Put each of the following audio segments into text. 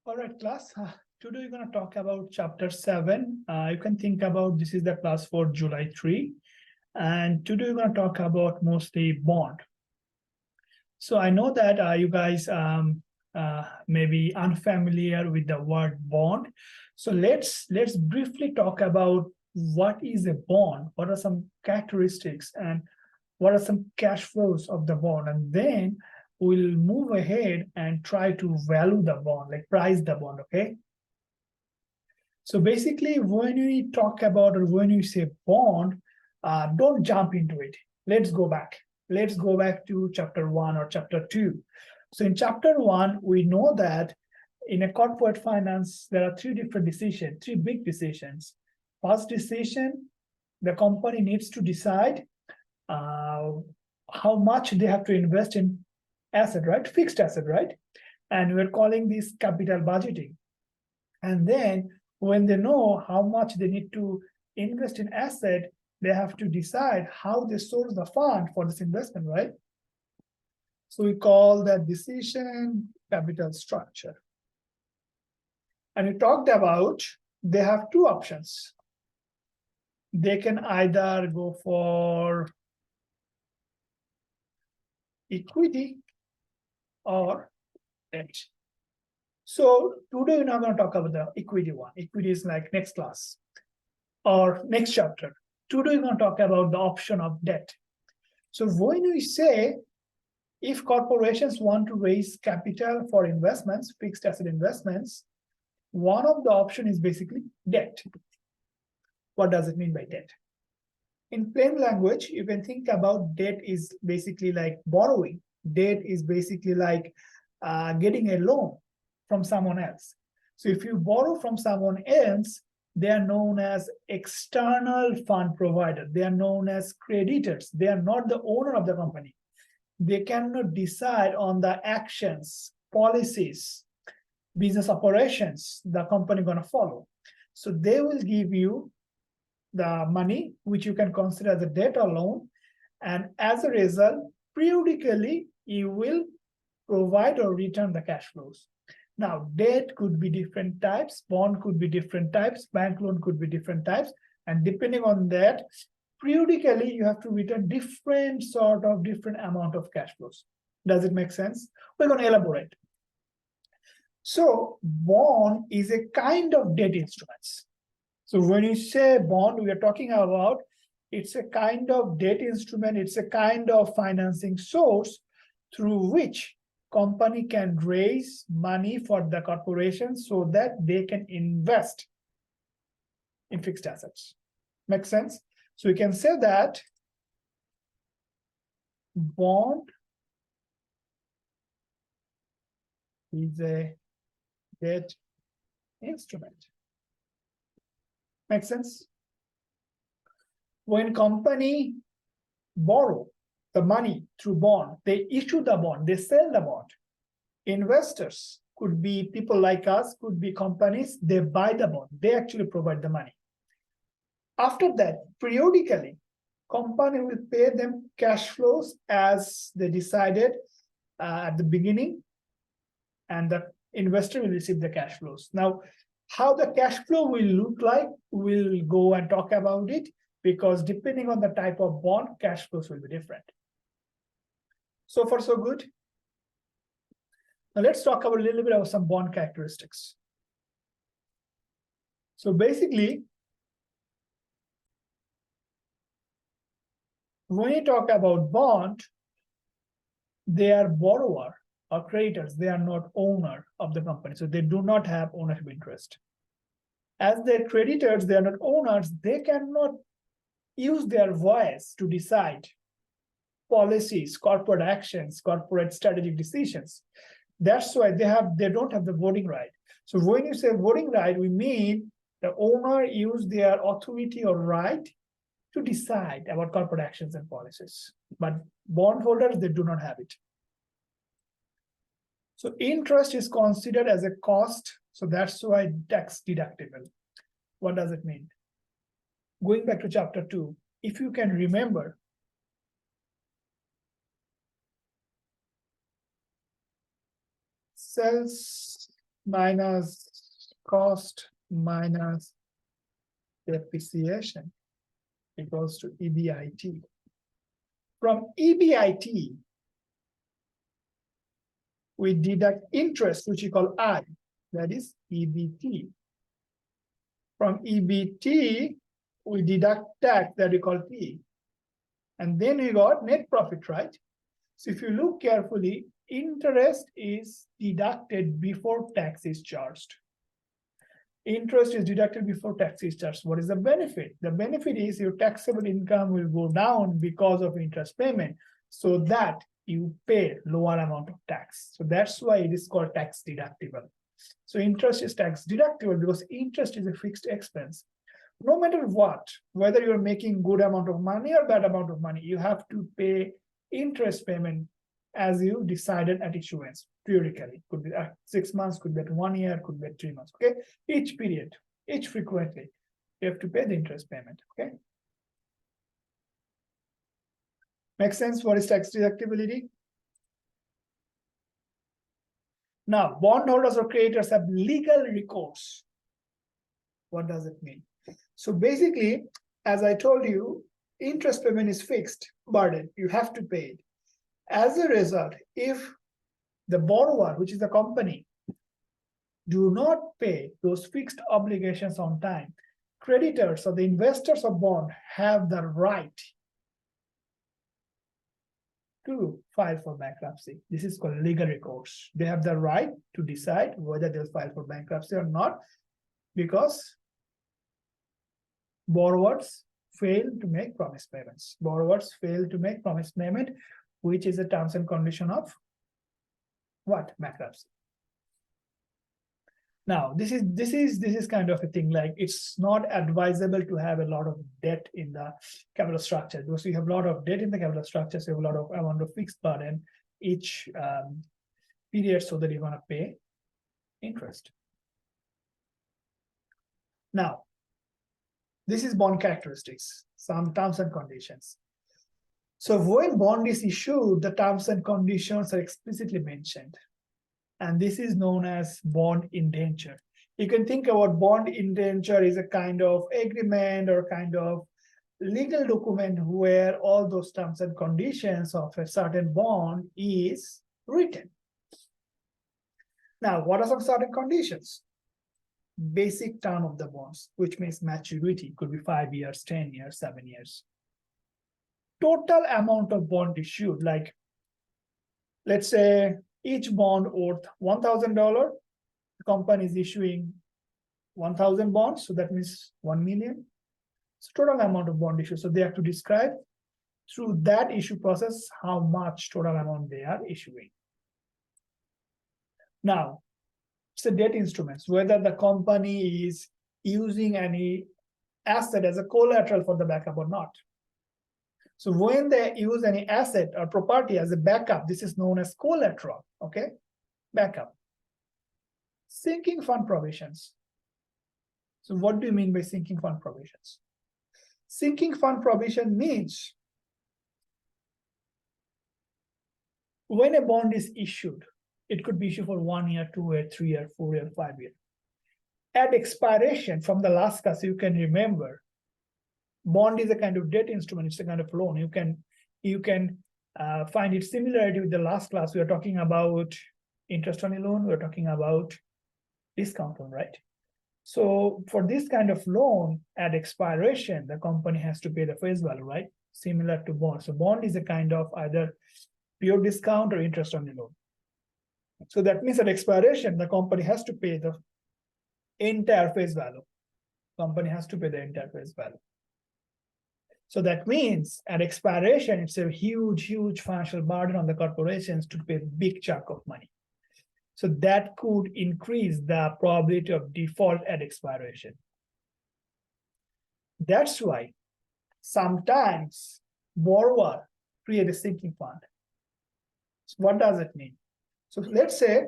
All right, class. Today we're going to talk about chapter 7. You can think about this is the class for July 3. And today we're going to talk about mostly bond. So I know that you guys may be unfamiliar with the word bond. So let's briefly talk about what is a bond, what are some characteristics, and what are some cash flows of the bond, and then we'll move ahead and try to value the bond, like price the bond. Okay. So basically, when we talk about or when you say bond, don't jump into it. Let's go back. Let's go back to chapter 1 or chapter 2. So in chapter 1, we know that in a corporate finance, there are three different decisions, three big decisions. First decision, the company needs to decide how much they have to invest in asset, right? Fixed asset, right? And we're calling this capital budgeting. And then when they know how much they need to invest in asset, they have to decide how they source the fund for this investment, right? So we call that decision capital structure. And we talked about they have two options. They can either go for equity or debt. So today we're not going to talk about the equity one. Equity is like next class or next chapter. Today we're going to talk about the option of debt. So when we say if corporations want to raise capital for investments, fixed asset investments, one of the option is basically debt. What does it mean by debt? In plain language, you can think about debt is basically like borrowing. Debt is basically like getting a loan from someone else. So if you borrow from someone else, they are known as external fund provider. They are known as creditors. They are not the owner of the company. They cannot decide on the actions, policies, business operations the company going to follow. So they will give you the money, which you can consider as a debt or loan. And as a result, periodically, you will provide or return the cash flows. Now, debt could be different types, bond could be different types, bank loan could be different types. And depending on that, periodically, you have to return different amount of cash flows. Does it make sense? We're going to elaborate. So bond is a kind of debt instruments. So when you say bond, we are talking about it's a kind of debt instrument, it's a kind of financing source through which company can raise money for the corporation so that they can invest in fixed assets. Make sense? So we can say that bond is a debt instrument. Make sense? When company borrow the money through bond, they issue the bond, they sell the bond. Investors could be people like us, could be companies, they buy the bond, they actually provide the money. After that, periodically, company will pay them cash flows as they decided at the beginning, and the investor will receive the cash flows. Now, how the cash flow will look like, we'll go and talk about it, because depending on the type of bond, cash flows will be different. So far, so good. Now let's talk about a little bit of some bond characteristics. So basically, when you talk about bond, they are borrower or creditors. They are not owner of the company. So they do not have ownership interest. As their creditors, they are not owners. They cannot use their voice to decide policies, corporate actions, corporate strategic decisions. That's why they don't have the voting right. So when you say voting right, we mean the owner use their authority or right to decide about corporate actions and policies. But bondholders, they do not have it. So interest is considered as a cost. So that's why tax deductible. What does it mean? Going back to chapter 2, if you can remember, sales minus cost minus depreciation equals to EBIT. From EBIT, we deduct interest, which we call I, that is EBT. From EBT, we deduct tax, that we call P. And then we got net profit, right? So if you look carefully, interest is deducted before tax is charged. Interest is deducted before tax is charged. What is the benefit? The benefit is your taxable income will go down because of interest payment, so that you pay lower amount of tax. So that's why it is called tax deductible. So interest is tax deductible because interest is a fixed expense. No matter what, whether you're making good amount of money or bad amount of money, you have to pay interest payment as you decided at issuance. Periodically, could be 6 months, could be at 1 year, could be at 3 months. Okay, each period, each frequently, you have to pay the interest payment. Okay, makes sense? What is tax deductibility? Now, bondholders or creditors have legal recourse. What does it mean? So basically, as I told you, interest payment is fixed burden. You have to pay it. As a result, if the borrower, which is the company, do not pay those fixed obligations on time, creditors or the investors of bond have the right to file for bankruptcy. This is called legal recourse. They have the right to decide whether they'll file for bankruptcy or not, because borrowers fail to make promise payments. Borrowers fail to make promise payment, which is a terms and condition of what? Bankruptcy. Now, this is kind of a thing, like it's not advisable to have a lot of debt in the capital structure, because you have a lot of debt in the capital structure, so you have a lot of amount of fixed burden each period, so that you're going to pay interest. Now, this is bond characteristics, some terms and conditions. So when bond is issued, the terms and conditions are explicitly mentioned. And this is known as bond indenture. You can think about bond indenture is a kind of agreement or kind of legal document where all those terms and conditions of a certain bond is written. Now, what are some certain conditions? Basic term of the bonds, which means maturity, could be 5 years, 10 years, 7 years. Total amount of bond issued, like let's say each bond worth $1,000, the company is issuing 1,000 bonds, so that means 1 million. So total amount of bond issue. So they have to describe through that issue process how much total amount they are issuing. Now, it's a debt instruments, whether the company is using any asset as a collateral for the backup or not. So when they use any asset or property as a backup, this is known as collateral, okay? Backup. Sinking fund provisions. So what do you mean by sinking fund provisions? Sinking fund provision means when a bond is issued, it could be issued for 1 year, 2 year, 3 year, 4 year, 5 year. At expiration, from the last class, you can remember, bond is a kind of debt instrument. It's a kind of loan. You can find its similarity with the last class. We are talking about interest on a loan. We're talking about discount loan, right? So for this kind of loan, at expiration, the company has to pay the face value, right? Similar to bond. So bond is a kind of either pure discount or interest on a loan. So that means at expiration, the company has to pay the entire face value. Company has to pay the entire face value. So that means at expiration, it's a huge financial burden on the corporations to pay a big chunk of money. So that could increase the probability of default at expiration. That's why sometimes borrower create a sinking fund. So what does it mean? So let's say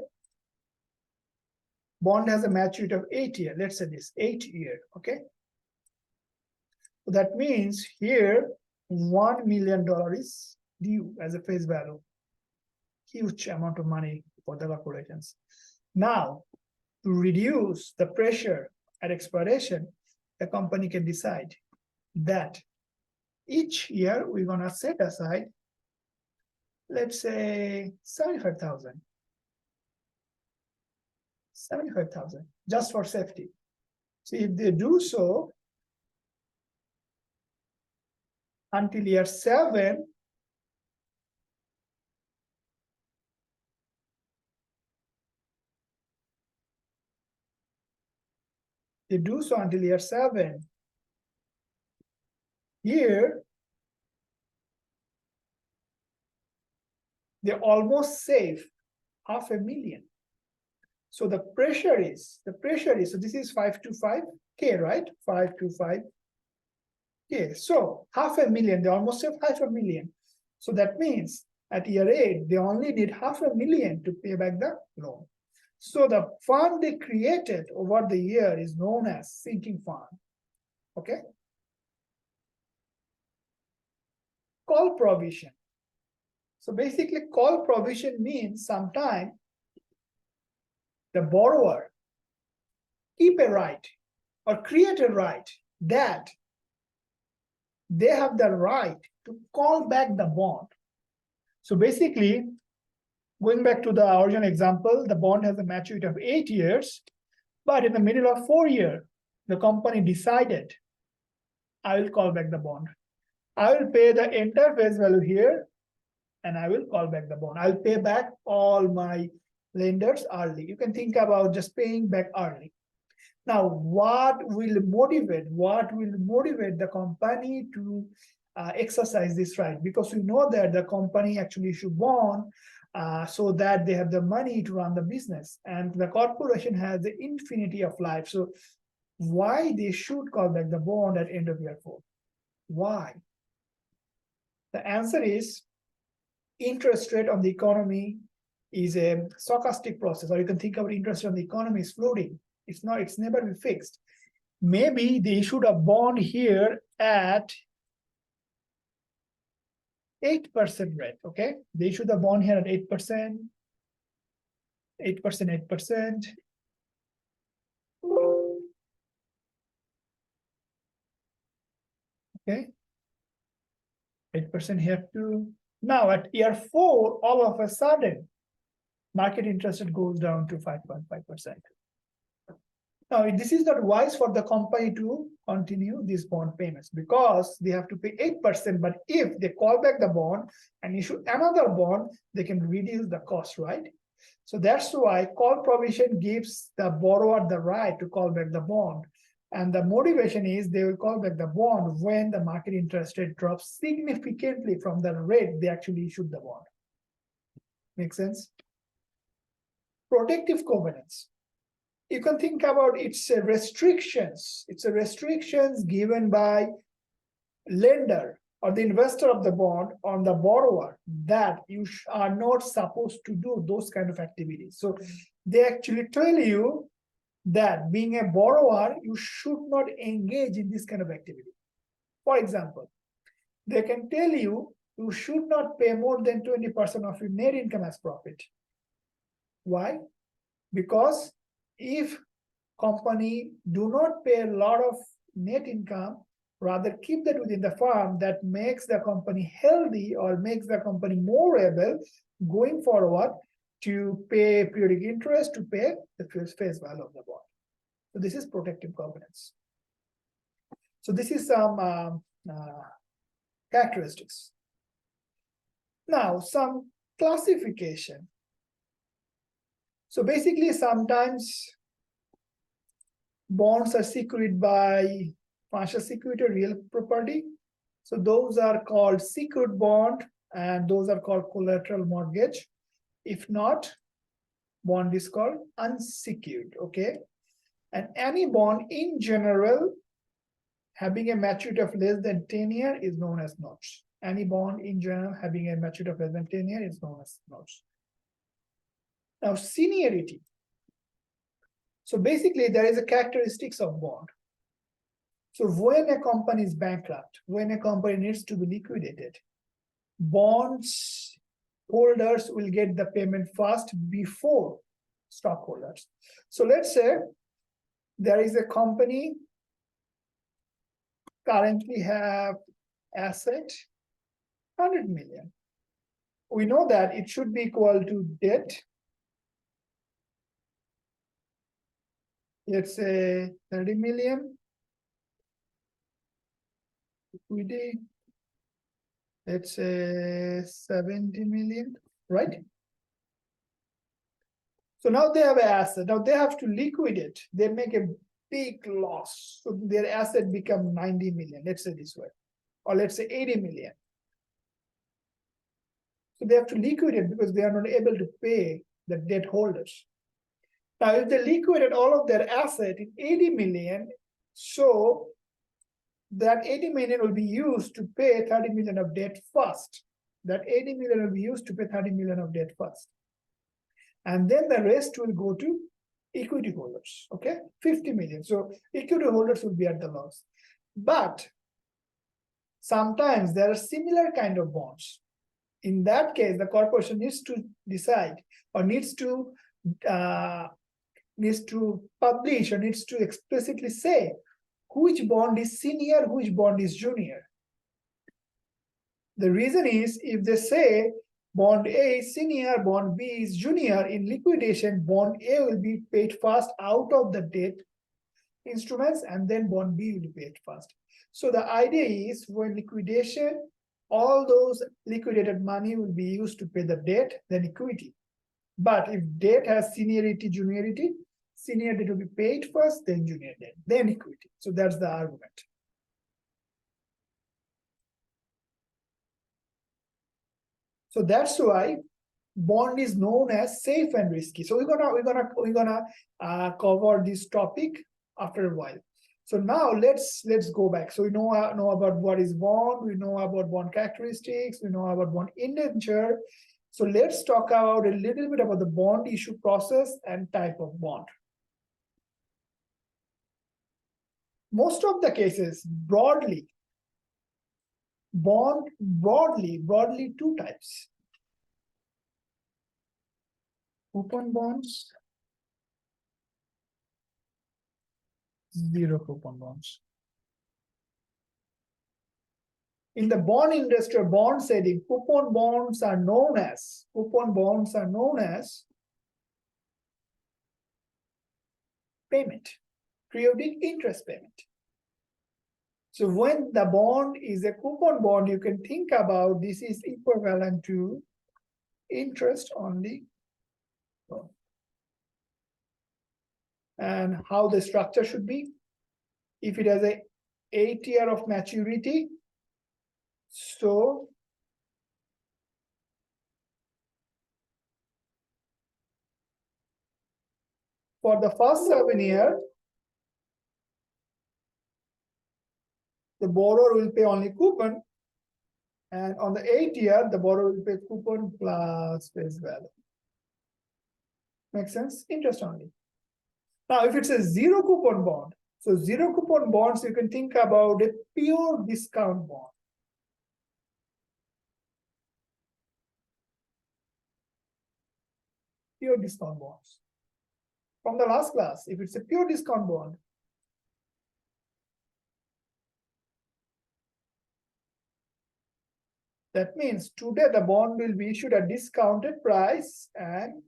bond has a maturity of 8 years. Let's say this 8 year, okay? So that means here $1 million is due as a face value. Huge amount of money for the corporations. Now, to reduce the pressure at expiration, the company can decide that each year we're gonna set aside, let's say 75,000. 75,000 just for safety. So if they do so until year 7, they do so until year 7. Here, they almost save 500,000. So the pressure is, so this is 525K, right? 525K. So 500,000, they almost save 500,000. So that means at year 8, they only need 500,000 to pay back the loan. So the fund they created over the year is known as sinking fund. Okay. Call provision. So basically, call provision means sometimes the borrower keep a right or create a right that they have the right to call back the bond. So basically, going back to the original example, the bond has a maturity of 8 years, but in the middle of 4 years, the company decided, I will call back the bond. I will pay the entire face value here, and I will call back the bond. I'll pay back all my lenders early. You can think about just paying back early. Now, what will motivate the company to exercise this right? Because we know that the company actually issue bond so that they have the money to run the business, and the corporation has the infinity of life. So why they should call back the bond at end of year 4? Why? The answer is interest rate on the economy is a stochastic process, or you can think about interest rate on the economy is floating. It's not, it's never been fixed. Maybe they issued a bond here at 8% rate, okay? They issued a bond here at 8%, 8%. Okay, 8% here too. Now at year 4, all of a sudden, market interest rate goes down to 5.5%. Now, this is not wise for the company to continue these bond payments because they have to pay 8%. But if they call back the bond and issue another bond, they can reduce the cost, right? So that's why call provision gives the borrower the right to call back the bond. And the motivation is they will call back the bond when the market interest rate drops significantly from the rate they actually issued the bond. Make sense? Protective covenants. You can think about its restrictions. It's a restrictions given by lender or the investor of the bond on the borrower that you are not supposed to do those kind of activities. So they actually tell you that being a borrower, you should not engage in this kind of activity. For example, they can tell you you should not pay more than 20% of your net income as profit. Why? Because if company do not pay a lot of net income, rather keep that within the firm, that makes the company healthy or makes the company more able going forward to pay periodic interest, to pay the face value of the bond. So this is protective covenants. So this is some characteristics. Now, some classification. So basically, sometimes bonds are secured by financial security or real property. So those are called secured bond, and those are called collateral mortgage. If not, bond is called unsecured, okay? And any bond in general having a maturity of less than 10 years is known as notes. Any bond in general having a maturity of less than 10 years is known as notes. Now, seniority. So basically, there is a characteristics of bond. So when a company is bankrupt, when a company needs to be liquidated, bonds holders will get the payment first before stockholders. So let's say there is a company currently have asset 100 million. We know that it should be equal to debt. Let's say 30 million. Equity. Let's say 70 million, right? So now they have an asset. Now they have to liquidate. They make a big loss. So their asset become 90 million, let's say this way. Or let's say 80 million. So they have to liquidate because they are not able to pay the debt holders. Now, if they liquidated all of their asset in 80 million, so that 80 million will be used to pay 30 million of debt first. That 80 million will be used to pay 30 million of debt first. And then the rest will go to equity holders, okay? 50 million. So equity holders will be at the loss. But sometimes there are similar kind of bonds. In that case, the corporation needs to decide or needs to publish or needs to explicitly say which bond is senior, which bond is junior. The reason is if they say bond A is senior, bond B is junior, in liquidation, bond A will be paid first out of the debt instruments and then bond B will be paid first. So the idea is when liquidation, all those liquidated money will be used to pay the debt, then equity. But if debt has seniority, juniority, senior debt will be paid first, then junior debt, then equity. So that's the argument. So that's why bond is known as safe and risky. So we're gonna cover this topic after a while. So now let's go back. So we know about what is bond, we know about bond characteristics, we know about bond indenture. So let's talk about a little bit about the bond issue process and type of bond. Most of the cases, broadly two types. Coupon bonds, zero coupon bonds. In the bond industry, bond setting, coupon bonds are known as payment, periodic interest payment. So when the bond is a coupon bond, you can think about this is equivalent to interest only. And how the structure should be. If it has a 8 year of maturity, so for the first 7 years, the borrower will pay only coupon, and on the 8th year, the borrower will pay coupon plus face value. Make sense? Interest only. Now, if it's a zero coupon bond, so zero coupon bonds, you can think about a pure discount bond. Pure discount bonds. From the last class, if it's a pure discount bond, that means today the bond will be issued at discounted price and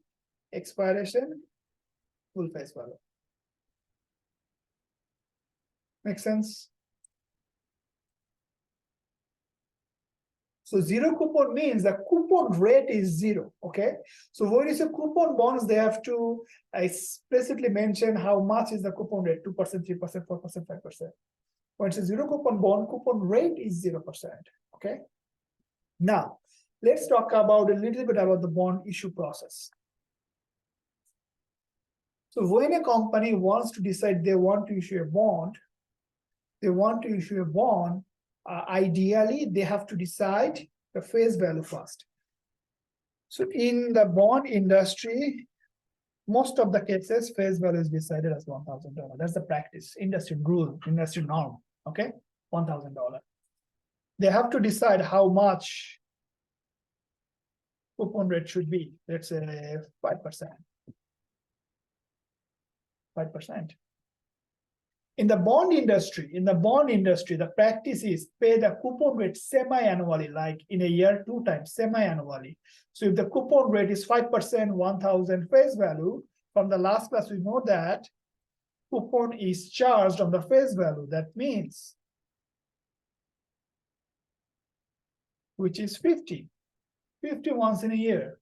expiration full face value. Make sense? So zero coupon means the coupon rate is zero, okay? So when you say coupon bonds, they have to explicitly mention how much is the coupon rate, 2%, 3%, 4%, 5%. When it's a zero coupon bond, coupon rate is 0%, okay? Now, let's talk about a little bit about the bond issue process. So when a company wants to decide they want to issue a bond, ideally, they have to decide the face value first. So in the bond industry, most of the cases, face value is decided as $1,000. That's the practice, industry rule, industry norm, okay? $1,000. They have to decide how much coupon rate should be, let's say 5%. 5%. In the bond industry, the practice is pay the coupon rate semi-annually, like in a year, 2 times, semi-annually. So if the coupon rate is 5%, 1,000 face value, from the last class, we know that coupon is charged on the face value. That means, which is 50 once in a year.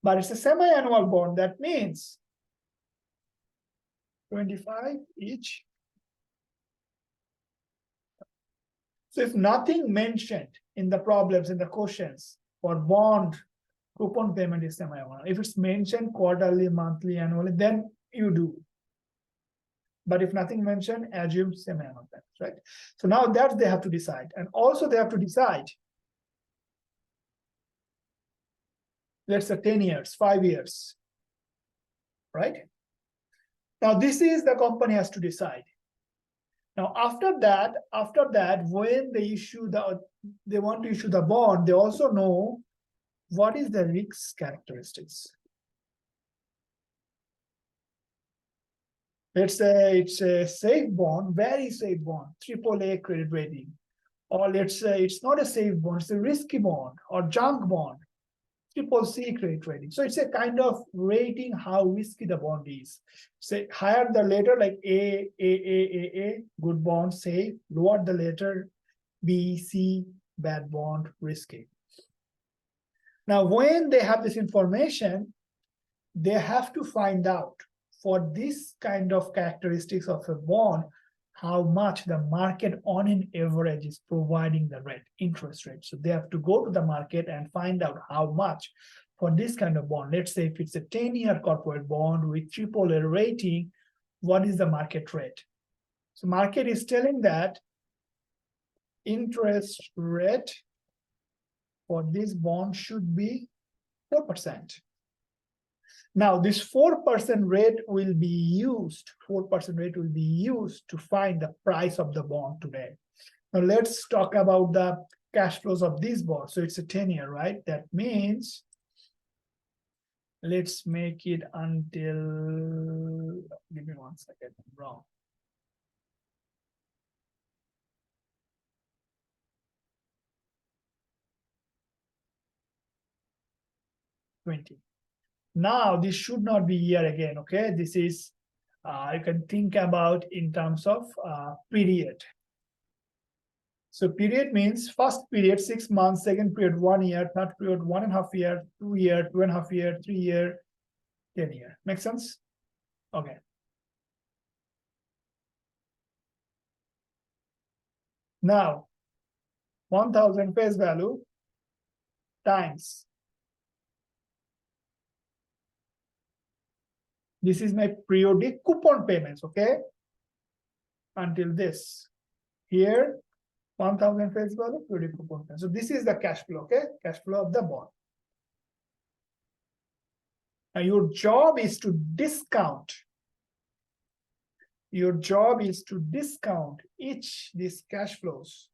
But it's a semi-annual bond. That means 25 each. So if nothing mentioned in the problems, in the questions for bond, coupon payment is semi-annual. If it's mentioned quarterly, monthly, annually, then you do. But if nothing mentioned, assume semi-annual payments, right? So now that they have to decide. And also they have to decide, let's say 10 years, 5 years, right? Now this is the company has to decide. Now after that, when they want to issue the bond, they also know what is the risk characteristics. Let's say it's a safe bond, very safe bond, AAA credit rating. Or let's say it's not a safe bond, it's a risky bond or junk bond, CCC credit rating. So it's a kind of rating how risky the bond is. Say higher the letter like A, good bond, safe. Lower the letter B, C, bad bond, risky. Now, when they have this information, they have to find out for this kind of characteristics of a bond, how much the market on an average is providing the rate, interest rate. So they have to go to the market and find out how much for this kind of bond. Let's say if it's a 10-year corporate bond with AAA rating, what is the market rate? So market is telling that interest rate for this bond should be 4%. Now, this 4% rate will be used, 4% rate will be used to find the price of the bond today. Now, let's talk about the cash flows of this bond. So it's a 10-year, right? That means, let's make it until, give me 1 second, I'm wrong. Now, this should not be year again, okay? This is, you can think about in terms of period. So period means first period, 6 months, second period, 1 year, third period, 1.5 year, 2 year, 2.5 year, 3 year, 10 year. Make sense? Okay. Now, 1,000 face value times. This is my periodic coupon payments, okay? Until this. Here, 1,000 face value, periodic coupon payments. So this is the cash flow, okay? Cash flow of the bond. Now your job is to discount. Your job is to discount these cash flows.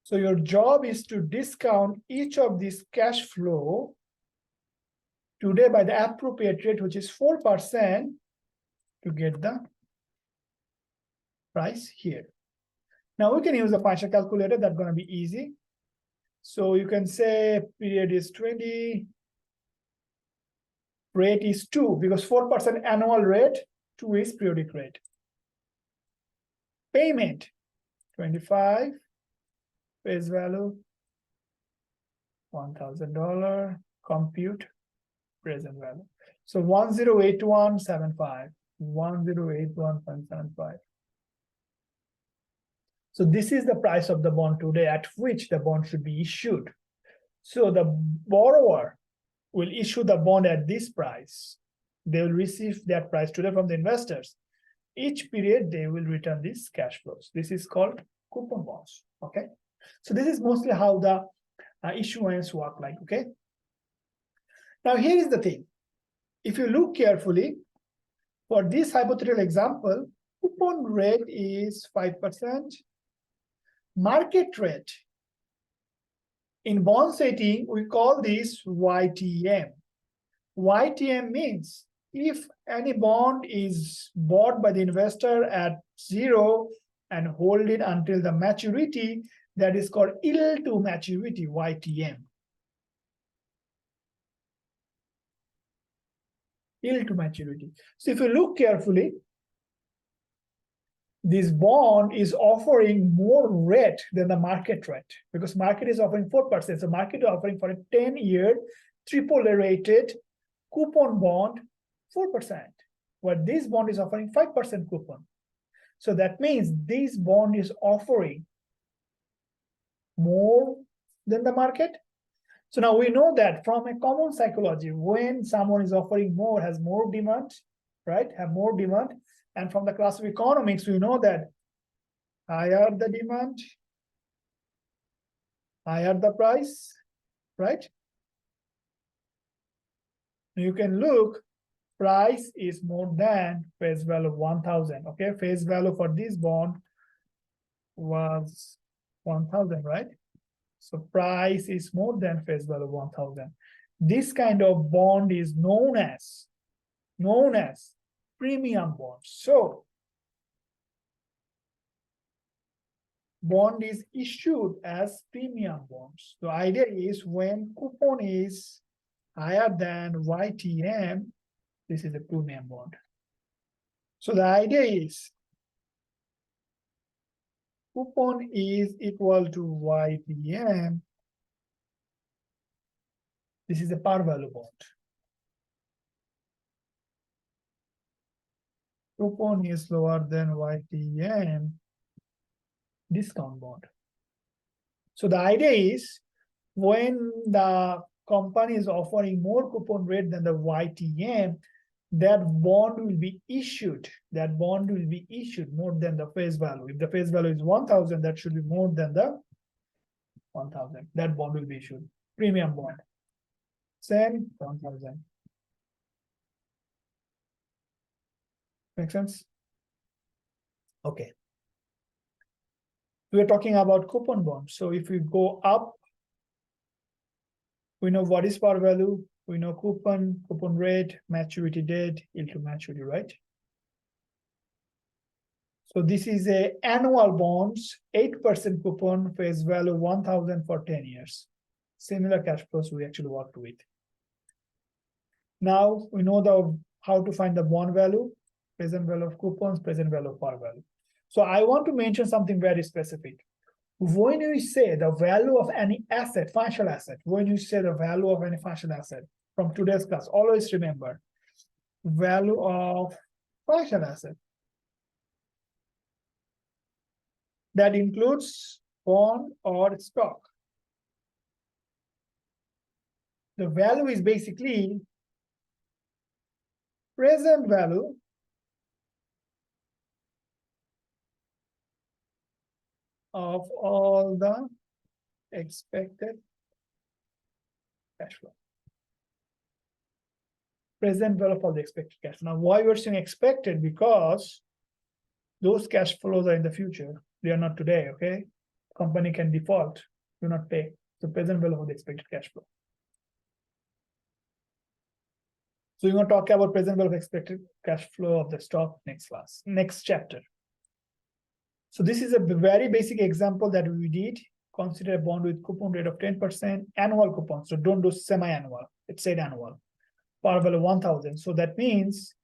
So your job is to discount each of these cash flow today by the appropriate rate, which is 4%, to get the price here. Now we can use the financial calculator. That's going to be easy. So you can say period is 20, rate is 2, because 4% annual rate, 2 is periodic rate. Payment, 25. Face value, $1,000, compute, present value. So 1081.75, 1081.75. So this is the price of the bond today at which the bond should be issued. So the borrower will issue the bond at this price. They will receive that price today from the investors. Each period, they will return these cash flows. This is called coupon bonds, okay? So this is mostly how the issuance work like, okay? Now here is the thing. If you look carefully, for this hypothetical example, coupon rate is 5%. Market rate. In bond setting, we call this YTM. YTM means if any bond is bought by the investor at 0 and hold it until the maturity, that is called yield to maturity, YTM. Yield to maturity. So if you look carefully, this bond is offering more rate than the market rate, because market is offering 4%. So market is offering for a 10-year triple rated coupon bond 4%, where this bond is offering 5% coupon. So that means this bond is offering more than the market. So now we know that from a common psychology, when someone is offering more, has more demand, right? Have more demand. And from the class of economics, we know that higher the demand, higher the price, right? You can look, price is more than face value of 1,000. Okay, face value for this bond was 1,000, right? So price is more than face value of 1,000. This kind of bond is known as premium bond. So bond is issued as premium bonds. The idea is when coupon is higher than YTM, this is a premium bond. So the idea is coupon is equal to YTM. This is a par value bond. Coupon is lower than YTM, discount bond. So the idea is when the company is offering more coupon rate than the YTM, that bond will be issued. That bond will be issued more than the face value. If the face value is 1,000, that should be more than the 1,000. That bond will be issued. Premium bond. Same 1,000. Make sense? Okay. We are talking about coupon bonds. So if we go up, we know what is par value, we know coupon rate, maturity date, yield to maturity, right? So this is a annual bonds, 8% coupon, face value 1,000 for 10 years. Similar cash flows we actually worked with. Now we know how to find the bond value, present value of coupons, present value of par value. So I want to mention something very specific. When you say the value of any asset, financial asset, when you say the value of any financial asset from today's class, always remember value of financial asset. That includes bond or stock. The value is basically present value of all the expected cash flow. Present value of all the expected cash flow. Now, why we're saying expected? Because those cash flows are in the future. They are not today, okay? Company can default, do not pay. So present value of the expected cash flow. So we're going to talk about present value of expected cash flow of the stock next class, next chapter. So this is a very basic example that we did. Consider a bond with coupon rate of 10%, annual coupon. So don't do semi-annual. It said annual. Par value 1,000. So that means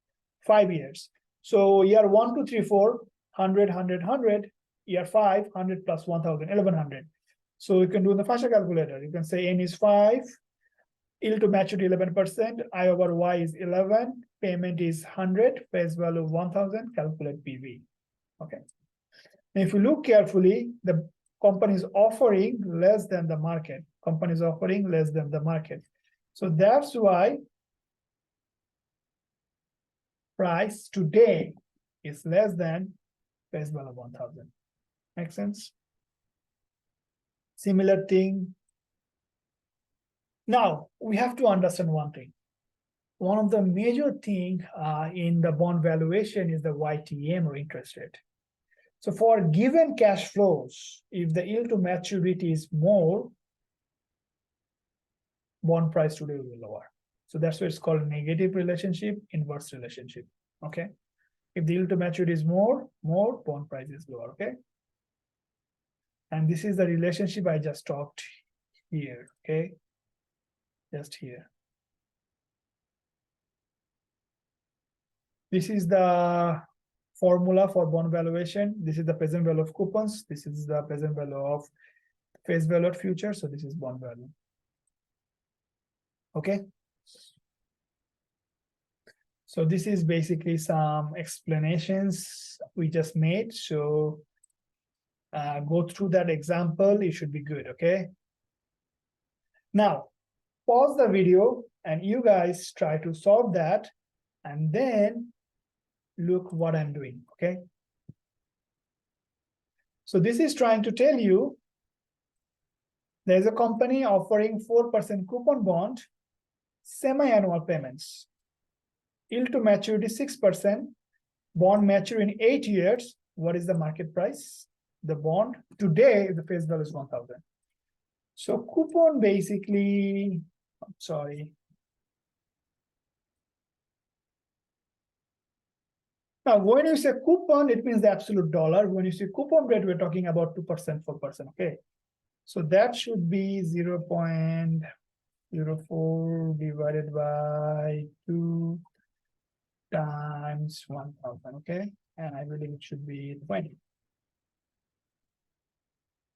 5 years. So year 1, 2, 3, 4, 100, 100, 100. Year 5, 100 plus 1,000, 1,100. So you can do in the faster calculator. You can say N is 5, yield to maturity 11%, I over Y is 11, payment is 100, face value 1,000, calculate PV. Okay. If you look carefully, the company is offering less than the market. Company is offering less than the market. So that's why price today is less than face value of 1,000. Make sense? Similar thing. Now, we have to understand one thing. One of the major things in the bond valuation is the YTM or interest rate. So for given cash flows, if the yield to maturity is more, bond price today will be lower. So that's why it's called negative relationship, inverse relationship. Okay. If the yield to maturity is more, bond price is lower. Okay. And this is the relationship I just talked here. Okay. Just here. This is the formula for bond valuation. This is the present value of coupons. This is the present value of face value of future. So this is bond value. Okay. So this is basically some explanations we just made. So go through that example. It should be good. Okay. Now pause the video and you guys try to solve that and then look what I'm doing. Okay. So this is trying to tell you there's a company offering 4% coupon bond, semi-annual payments. Yield to maturity 6%, bond mature in 8 years. What is the market price? The bond today, the face value is 1,000. So coupon basically, I'm sorry. Now, when you say coupon, it means the absolute dollar. When you say coupon rate, we're talking about 2%, 4%, okay? So that should be 0.04 divided by 2 times 1,000, okay? And I believe it should be 20.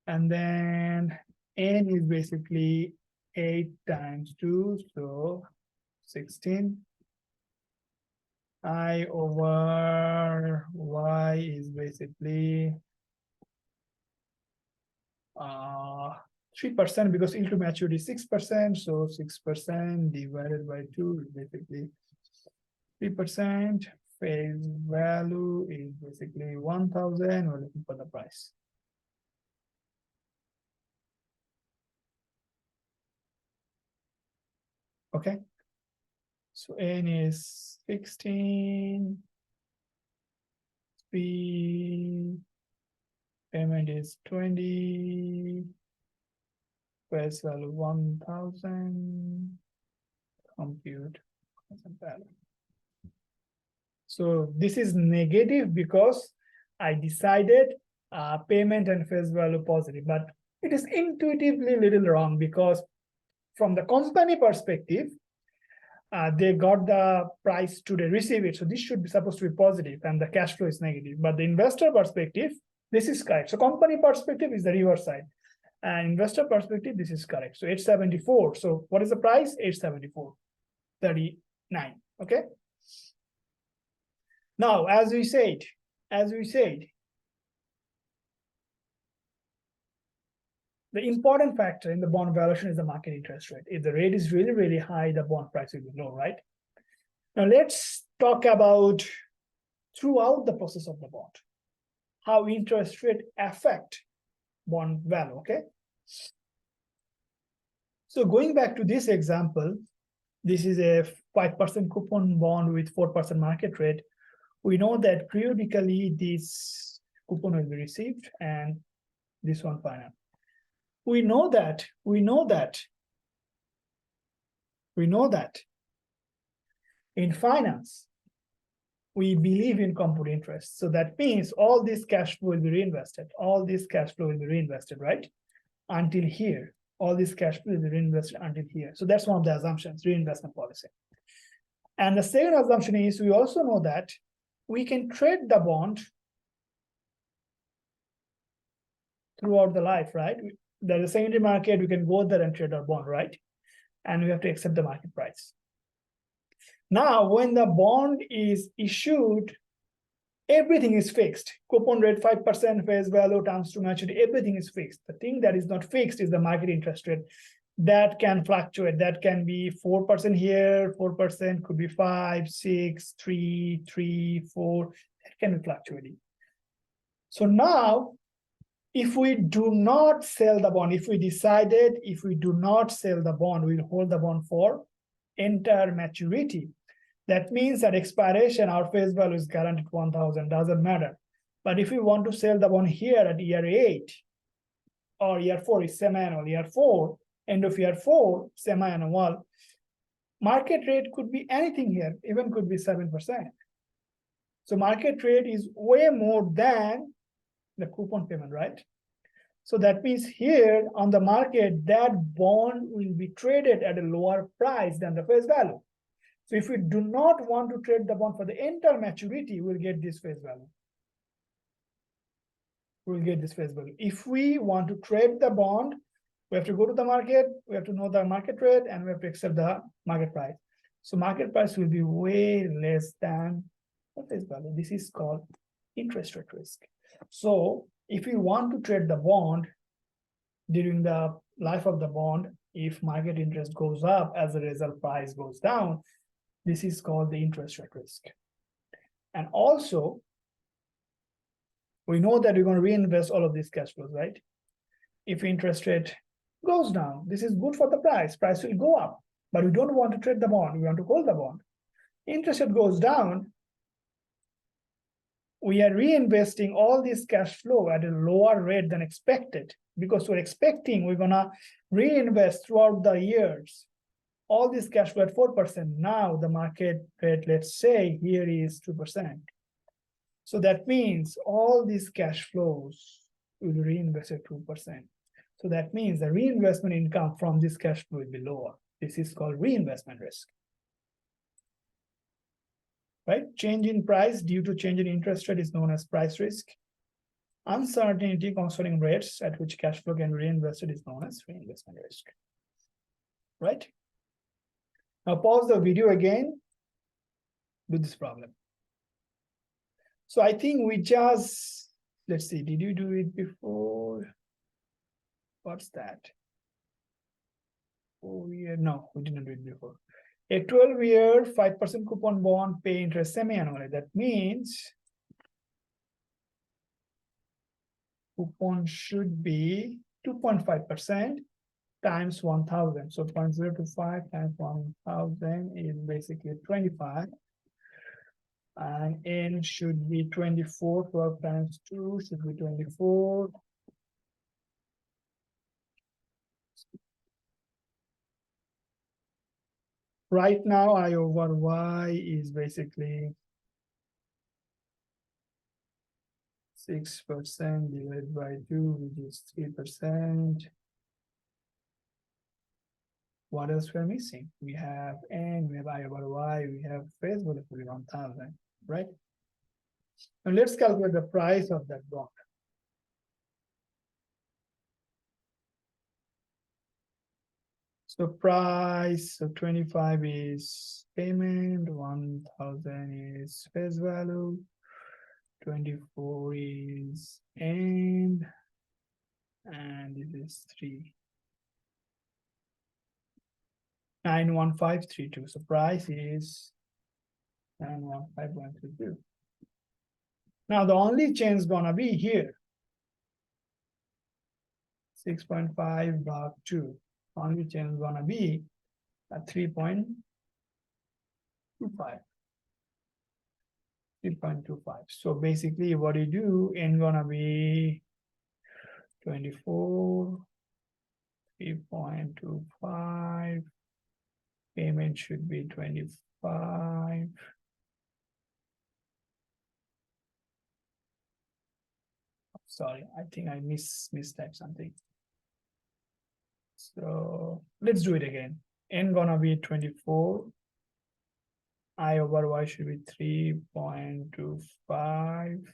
And then N is basically 8 times 2, so 16. I over Y is basically 3% because yield to maturity is 6%, so 6% divided by 2 is basically 3%. Face value is basically 1,000. We're looking for the price. Okay. So N is 16. P payment is 20. Face value 1,000. Compute present value. So this is negative because I decided payment and face value positive, but it is intuitively a little wrong because from the company perspective, they got the price today, receive it. So this should be supposed to be positive and the cash flow is negative. But the investor perspective, this is correct. So company perspective is the reverse side. And investor perspective, this is correct. So 874. So what is the price? 874.39. Okay. Now, as we said, the important factor in the bond valuation is the market interest rate. If the rate is really, really high, the bond price will be low, right? Now let's talk about throughout the process of the bond, how interest rate affect bond value, okay? So going back to this example, this is a 5% coupon bond with 4% market rate. We know that periodically this coupon will be received and this one final. We know that in finance, we believe in compound interest. So that means all this cash flow will be reinvested. All this cash flow will be reinvested, right? Until here. All this cash flow will be reinvested until here. So that's one of the assumptions, reinvestment policy. And the second assumption is we also know that we can trade the bond throughout the life, right? There's a secondary market, we can go there and trade our bond, right? And we have to accept the market price. Now, when the bond is issued, everything is fixed. Coupon rate 5%, face value, times to maturity, everything is fixed. The thing that is not fixed is the market interest rate. That can fluctuate. That can be 4% here, 4%, could be 5, 6, 3, 3, 4. That can be fluctuating. So now, if we do not sell the bond, if we decided if we do not sell the bond, we'll hold the bond for entire maturity. That means at expiration, our face value is guaranteed 1,000, doesn't matter. But if we want to sell the bond here at year 8 or year 4 is semi-annual, year 4, end of year 4, semi-annual, market rate could be anything here, even could be 7%. So market rate is way more than the coupon payment, right? So that means here on the market, that bond will be traded at a lower price than the face value. So if we do not want to trade the bond for the entire maturity, we'll get this face value. We'll get this face value. If we want to trade the bond, we have to go to the market, we have to know the market rate, and we have to accept the market price. So market price will be way less than the face value. This is called interest rate risk. So if we want to trade the bond during the life of the bond, if market interest goes up, as a result, price goes down, this is called the interest rate risk. And also, we know that we're going to reinvest all of these cash flows, right? If interest rate goes down, this is good for the price. Price will go up, but we don't want to trade the bond. We want to hold the bond. Interest rate goes down, we are reinvesting all this cash flow at a lower rate than expected, because we're expecting we're going to reinvest throughout the years all this cash flow at 4%. Now the market rate, let's say here is 2%. So that means all these cash flows will be reinvested at 2%. So that means the reinvestment income from this cash flow will be lower. This is called reinvestment risk. Right? Change in price due to change in interest rate is known as price risk. Uncertainty concerning rates at which cash flow can be reinvested is known as reinvestment risk. Right? Now pause the video again with this problem. So I think we just, let's see, did you do it before? What's that? Oh yeah, no, we didn't do it before. A 12-year 5% coupon bond pay interest semi-annually. That means coupon should be 2.5% times 1,000. So 0.025 times 1,000 is basically 25. And N should be 24, 12 times 2 should be 24. Right now, I over Y is basically 6% divided by 2, which is 3%. What else we're missing? We have N, we have I over Y, we have face value for 1,000, right? Now let's calculate the price of that bond. So price, so 25 is payment, 1,000 is face value, 24 is N, and this is 3. 91532. So price is 91532. Now the only change is gonna be here. 6.5 bar 2. Only change is gonna be at 3.25. 3.25. So basically what you do, N gonna be 24, 3.25. Payment should be 25. Sorry, I think I mistyped something. So let's do it again. N gonna be 24. I over Y should be 3.25.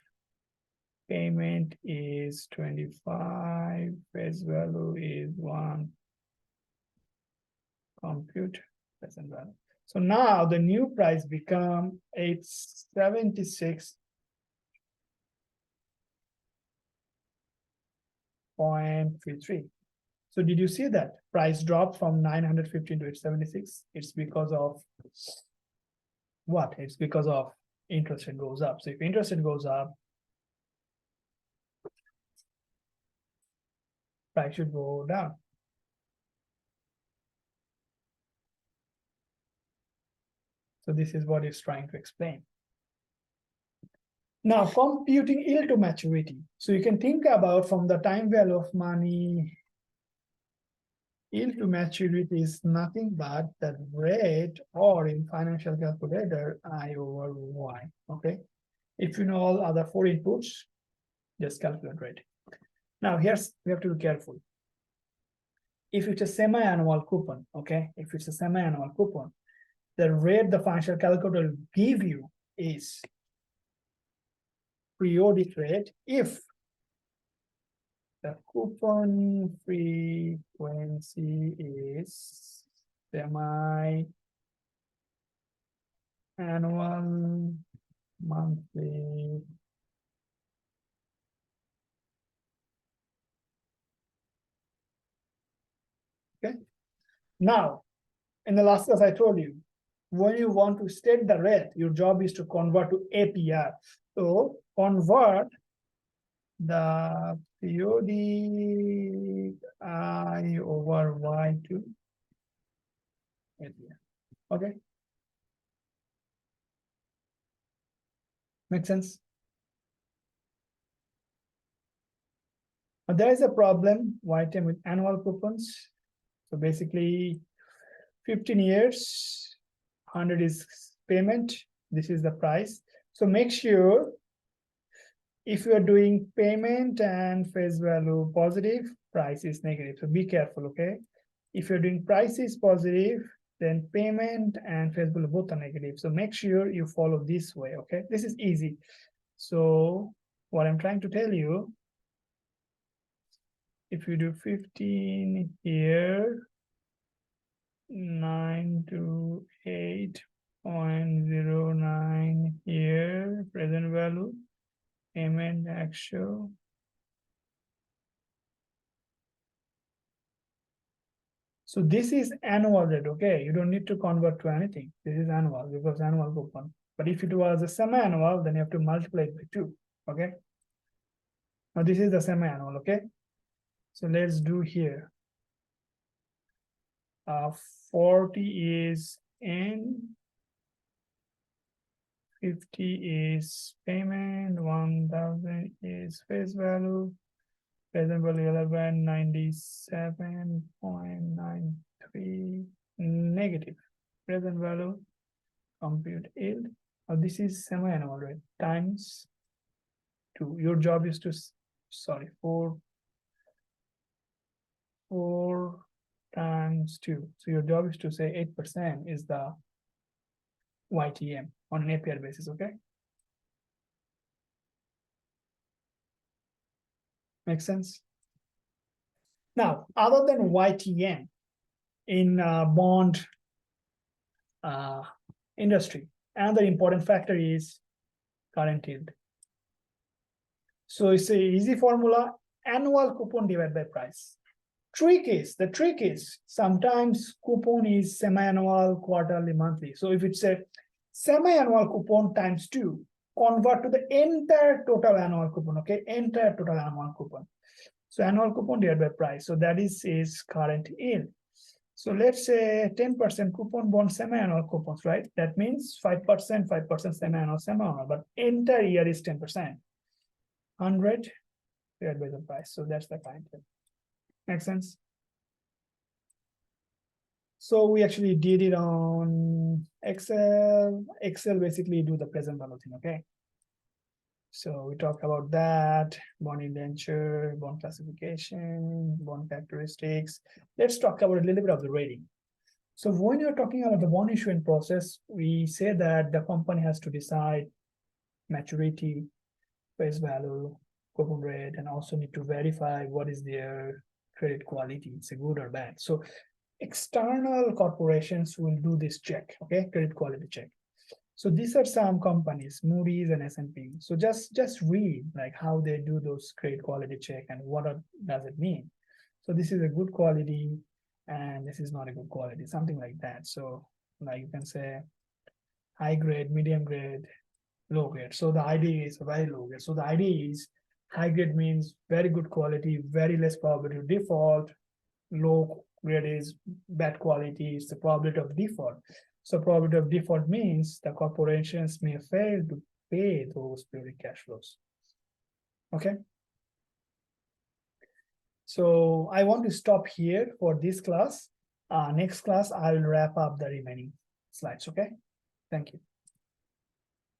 Payment is 25. Face value is 1. Compute present value. So now the new price become 876.33. So did you see that price drop from 915 to 876? It's because of what? It's because of interest rate goes up. So if interest rate goes up, price should go down. So this is what it's trying to explain. Now computing yield to maturity. So you can think about from the time value of money Yield to maturity is nothing but the rate, or in financial calculator, I over Y. Okay. If you know all other four inputs, just calculate rate. Now here's, we have to be careful. If it's a semi-annual coupon, okay, if it's a semi-annual coupon, the rate the financial calculator will give you is periodic rate if the coupon frequency is semi-annual, monthly, okay. Now, in the last class, I told you, when you want to state the rate, your job is to convert to APR. So convert the periodic I over Y to APR. Okay. Make sense? Now, there is a problem, YTM, with annual coupons. So basically, 15 years, 100 is payment. This is the price. So make sure if you are doing payment and face value positive, price is negative. So be careful, okay? If you're doing price is positive, then payment and face value both are negative. So make sure you follow this way, okay? This is easy. So what I'm trying to tell you, if you do 15 here, 9 to 8.09 here, present value, payment actual. So this is annual rate, okay? You don't need to convert to anything. This is annual because annual coupon. But if it was a semi-annual, then you have to multiply it by 2, okay? Now this is the semi-annual, okay? So let's do here. 40 is N, 50 is payment, 1000 is face value, present value 1197.93 negative. Present value, compute yield. Now this is semi-annual rate times 2. Your job is to, sorry, 4 times 2. So your job is to say 8% is the YTM on an APR basis, okay? Make sense? Now, other than YTM in bond industry, another important factor is current yield. So it's a easy formula, annual coupon divided by price. The trick is sometimes coupon is semi-annual, quarterly, monthly. So if it's a semi-annual coupon times 2, convert to the entire total annual coupon, okay? Entire total annual coupon. So annual coupon divided by price. So that is current yield. So let's say 10% coupon bond semi-annual coupons, right? That means 5%, 5% semi-annual, semi-annual, but entire year is 10%. 100 divided by the price. So that's the current yield. Make sense? So we actually did it on Excel. Excel basically do the present value thing, okay? So we talked about that, bond indenture, bond classification, bond characteristics. Let's talk about a little bit of the rating. So when you're talking about the bond issuing process, we say that the company has to decide maturity, face value, coupon rate, and also need to verify what is their credit quality, it's a good or bad. So external corporations will do this check, okay, credit quality check. So these are some companies, Moody's and S&P. So just read like how they do those credit quality check and what does it mean. So this is a good quality and this is not a good quality, something like that. So like you can say high grade, medium grade, low grade. So the idea is very low grade. So the idea is high grade means very good quality, very less probability of default. Low grade is bad quality, it's the probability of default. So probability of default means the corporations may fail to pay those periodic cash flows. Okay. So I want to stop here for this class. Next class, I'll wrap up the remaining slides. Okay. Thank you.